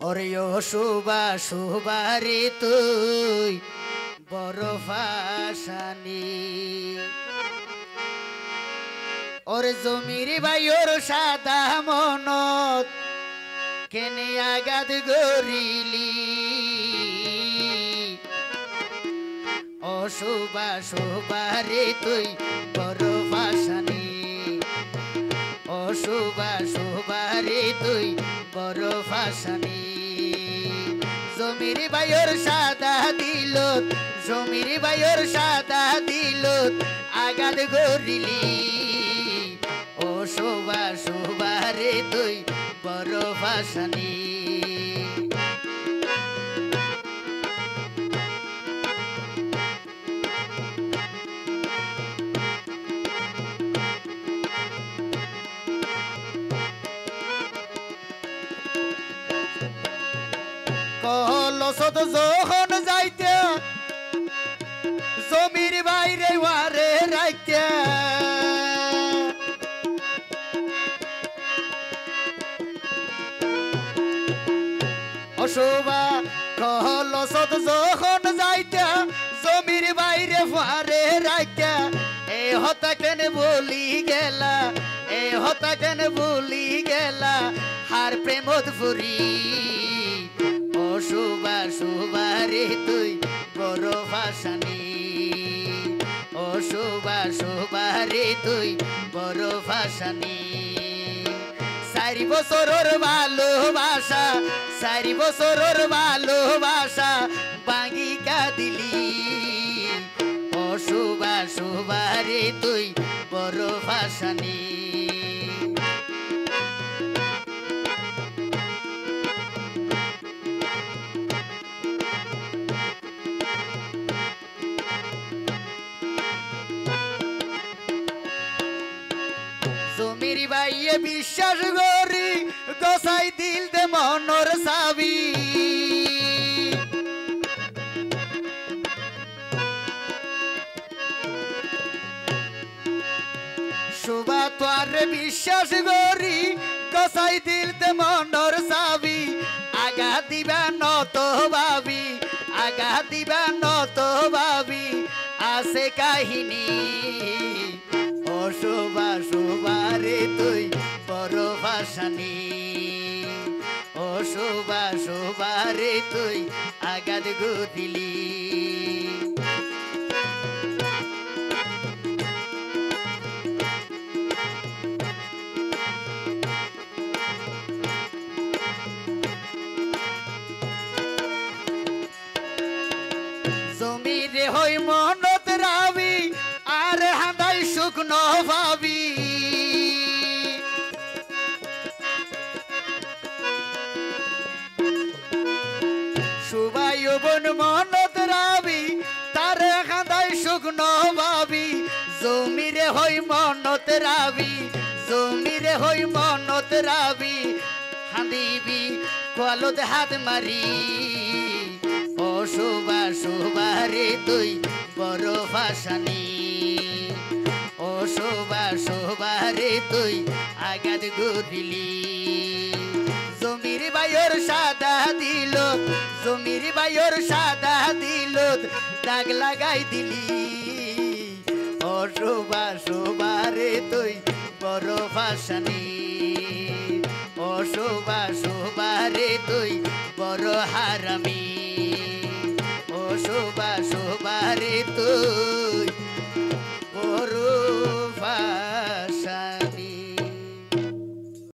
ওরে ও শুবা শুবারে তুই বড় ফাসানি ওরে জমির বাইর সাদা মনত কেনে আগাদ গরিলি ও শুবা শুবারে তুই বড় ফাসানি ও শুবা শুবারে তুই বড় ফাসানি জমির বাইর সাদা দিলত জমির বাইর সাদা দিলত আগাদ গরিলি ও শুবা শুবারে তুই বড় ফাসানি কলসত যখন যাইতে জমির বাইরে ওয়ারে রাইতে অশোভা কলসত যখন যাইতে জমির বাইরে ওয়ারে রাইতে এ হতা কেন বলি গেলা এ হতা কেন বলি গেলা হার প্রেমত ফুরি শুবা শুবারে তুই বড় ফাসানি ও শুবা শুবারে তুই বড় ফাসানি 4 বছরের ভালোবাসা 4 বছরের ভালোবাসা ভাঙিকা দিলি ও শুবা শুবারে তুই বড় ফাসানি জমির বাইয়ে বিশ্বাস করি গোসাই দিল দে মনর সাবি শুভা তোর বিশ্বাস করি গোসাই দিল দে মনর সাবি আগা দিবা নত ভাবি আগা দিবা নত ভাবি আছে কাহিনী ও শুভা শুবারে তুই বড় ফাসানি ও শুভা শুবারে তুই আগাদ গুদিলি জমিরে হই মনত রাবি আর হাঁদাই শুকনো ভাবি সুবাই বন মনত রাবি তার হাঁদাই শুকনো ভাবি জমিরে হই মনত রাবি জমিরে হই মনত রাবি হাঁদিবি কলত হাত মারি ও শুবা শুবারে তুই বড় ফাসানি ও শুবা শুবারে তুই আগাদ গুদিলি জমির বাইর সাদা দিলত জমির বাইর সাদা দিলত দাগ লাগাই দিলি ও শুবা শুবারে তুই বড় ফাসানি ও শুবা শুবারে তুই বড় হারামি